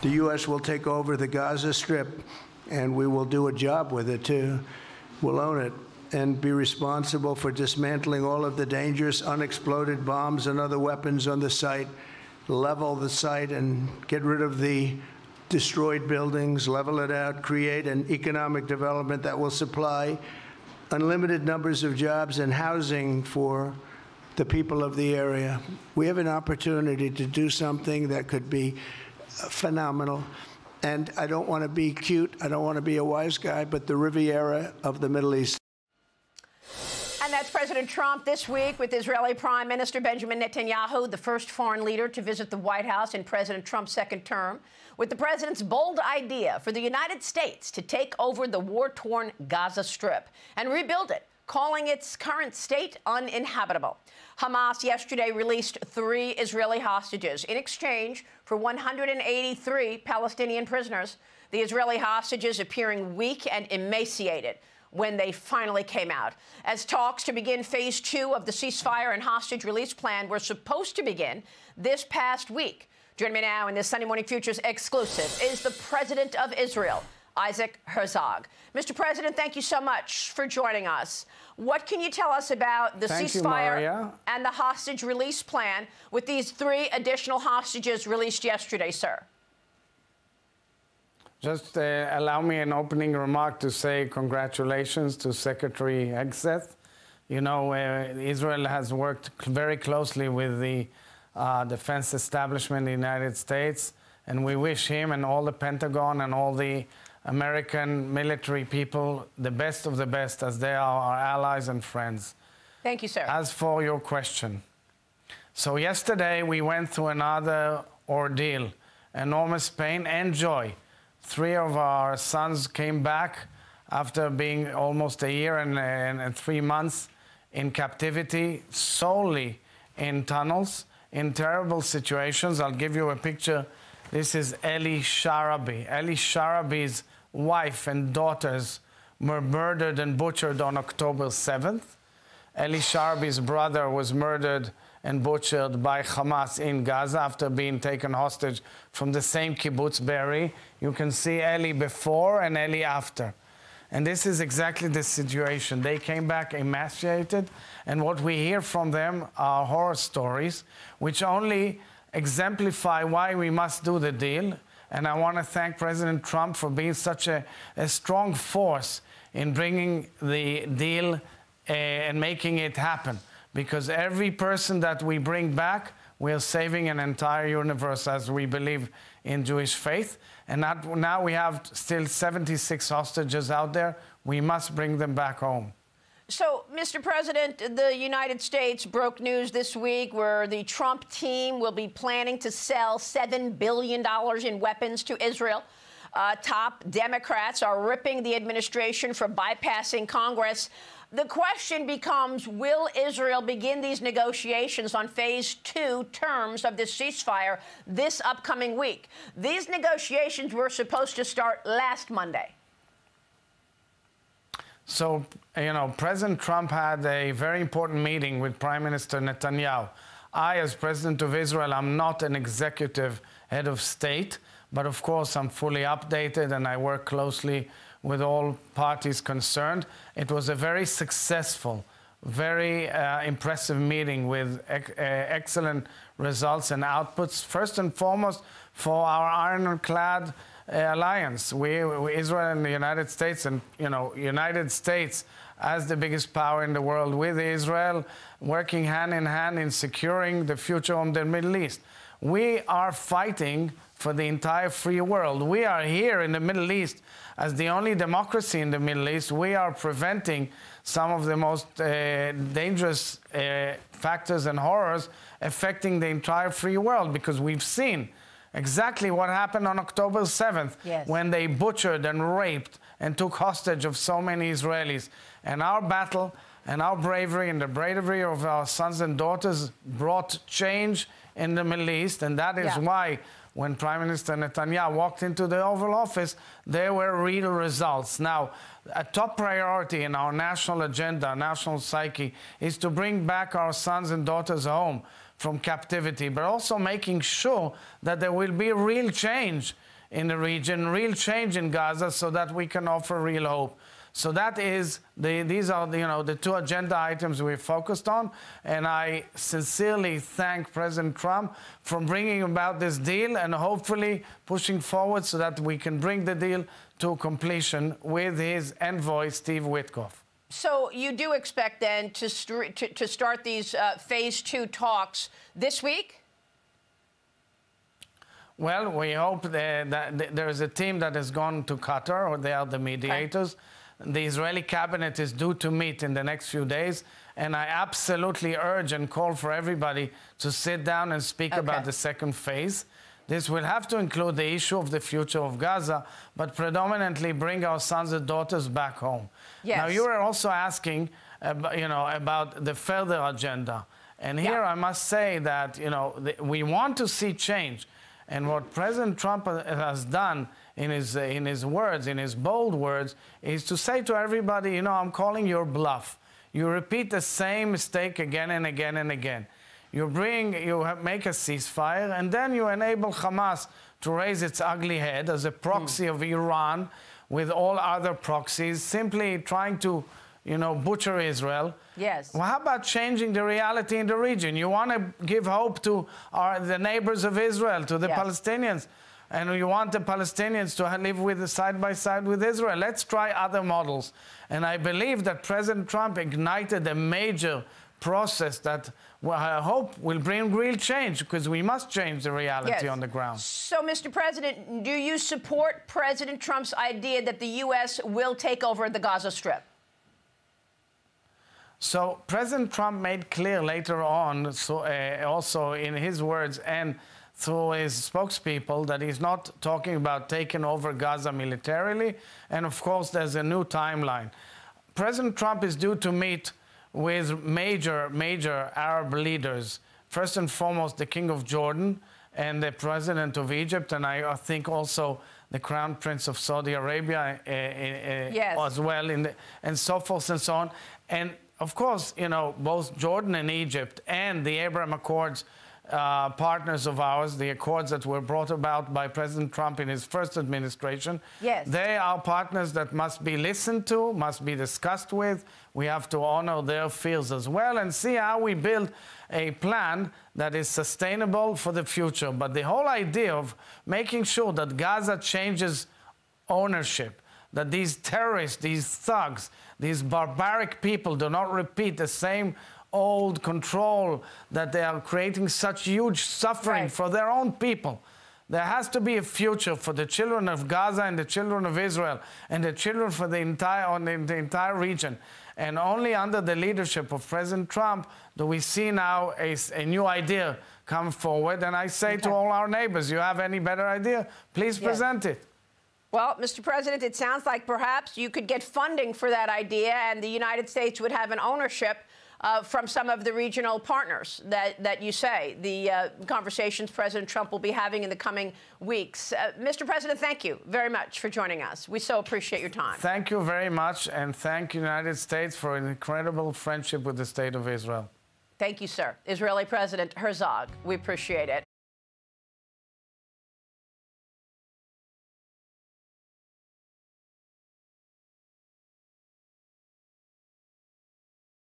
The U.S. will take over the Gaza Strip, and we will do a job with it, too. We'll own it and be responsible for dismantling all of the dangerous unexploded bombs and other weapons on the site, level the site and get rid of the destroyed buildings, level it out, create an economic development that will supply unlimited numbers of jobs and housing for the people of the area. We have an opportunity to do something that could be phenomenal. And I don't want to be cute, I don't want to be a wise guy, but the Riviera of the Middle East. And that's President Trump this week with Israeli Prime Minister Benjamin Netanyahu, the first foreign leader to visit the White House in President Trump's second term, with the president's bold idea for the United States to take over the war-torn Gaza Strip and rebuild it, calling its current state uninhabitable. Hamas yesterday released 3 Israeli hostages in exchange for 183 Palestinian prisoners. The Israeli hostages appearing weak and emaciated when they finally came out. As talks to begin phase 2 of the ceasefire and hostage release plan were supposed to begin this past week. Joining me now in this Sunday Morning Futures exclusive is the President of Israel, Isaac Herzog. Mr. President, thank you so much for joining us. What can you tell us about the ceasefire and the hostage release plan with these 3 additional hostages released yesterday, sir? Just allow me an opening remark to say congratulations to Secretary Hegseth. You know, Israel has worked very closely with the defense establishment in the United States, and we wish him and all the Pentagon and all the American military people the best of the best, as they are our allies and friends. Thank you, sir. As for your question, so yesterday we went through another ordeal, enormous pain and joy. 3 of our sons came back after being almost a year and 3 months in captivity, solely in tunnels, in terrible situations. I'll give you a picture. This is Eli Sharabi. Eli Sharabi's wife and daughters were murdered and butchered on October 7th. Eli Sharabi's brother was murdered and butchered by Hamas in Gaza after being taken hostage from the same kibbutz Be'eri. You can see Eli before and Eli after. And this is exactly the situation. They came back emaciated, and what we hear from them are horror stories, which only exemplify why we must do the deal. And I want to thank President Trump for being such a strong force in bringing the deal and making it happen. Because every person that we bring back, we are saving an entire universe, as we believe in Jewish faith. And now we have still 76 hostages out there. We must bring them back home. So, Mr. President, the United States broke news this week where the Trump team will be planning to sell $7 billion in weapons to Israel. Top Democrats are ripping the administration for bypassing Congress. The question becomes, will Israel begin these negotiations on phase 2 terms of this ceasefire this upcoming week? These negotiations were supposed to start last Monday. So, you know, President Trump had a very important meeting with Prime Minister Netanyahu. I, as President of Israel, I'm not an executive head of state, but of course I'm fully updated and I work closely with all parties concerned. It was a very successful, very impressive meeting with excellent results and outputs, first and foremost for our ironclad alliance. Israel and the United States, and United States as the biggest power in the world with Israel, working hand in hand in securing the future of the Middle East. We are fighting for the entire free world. We are here in the Middle East as the only democracy in the Middle East. We are preventing some of the most dangerous factors and horrors affecting the entire free world, because we've seen exactly what happened on October 7th, yes, when they butchered and raped and took hostage of so many Israelis. And our battle and our bravery and the bravery of our sons and daughters brought change in the Middle East. And that is why when Prime Minister Netanyahu walked into the Oval Office, there were real results. Now, a top priority in our national agenda, national psyche, is to bring back our sons and daughters home from captivity, but also making sure that there will be real change in the region, real change in Gaza, so that we can offer real hope. So that is, these are the two agenda items we're focused on, and I sincerely thank President Trump for bringing about this deal and hopefully pushing forward so that we can bring the deal to completion with his envoy, Steve Witkoff. So you do expect then to start these phase 2 talks this week? Well, we hope that there is a team that has gone to Qatar, or they are the mediators. Okay. The Israeli cabinet is due to meet in the next few days, and I absolutely urge and call for everybody to sit down and speak about the second phase. This will have to include the issue of the future of Gaza, but predominantly bring our sons and daughters back home. Yes. Now, you were also asking, about the further agenda. And here I must say that, we want to see change. And what President Trump has done in his words, in his bold words, is to say to everybody, I'm calling your bluff. You repeat the same mistake again and again and again. You make a ceasefire, and then you enable Hamas to raise its ugly head as a proxy of Iran with all other proxies, simply trying to, butcher Israel. Yes. Well, how about changing the reality in the region? You want to give hope to the neighbors of Israel, to the Palestinians, and you want the Palestinians to live side by side with Israel. Let's try other models. And I believe that President Trump ignited a major process that I hope will bring real change, because we must change the reality on the ground. So, Mr. President, do you support President Trump's idea that the U.S. will take over the Gaza Strip? So President Trump made clear later on, also in his words and through his spokespeople, that he's not talking about taking over Gaza militarily. And of course, there's a new timeline. President Trump is due to meet with major Arab leaders. First and foremost, the King of Jordan and the President of Egypt, and I think also the Crown Prince of Saudi Arabia as well, and so forth and so on. And of course, both Jordan and Egypt and the Abraham Accords partners of ours, the accords that were brought about by President Trump in his first administration, they are partners that must be listened to, must be discussed with. We have to honor their fears as well and see how we build a plan that is sustainable for the future. But the whole idea of making sure that Gaza changes ownership, that these terrorists, these thugs, these barbaric people do not repeat the same old control, that they are creating such huge suffering for their own people. There has to be a future for the children of Gaza and the children of Israel and the children for the entire region. And only under the leadership of President Trump do we see now a new idea come forward. And I say to all our neighbors, you have any better idea, please present it. Well, Mr. President, it sounds like perhaps you could get funding for that idea and the United States would have an ownership from some of the regional partners that you say, the conversations President Trump will be having in the coming weeks. Mr. President, thank you very much for joining us. We so appreciate your time. Thank you very much, and thank the United States for an incredible friendship with the State of Israel. Thank you, sir. Israeli President Herzog, we appreciate it.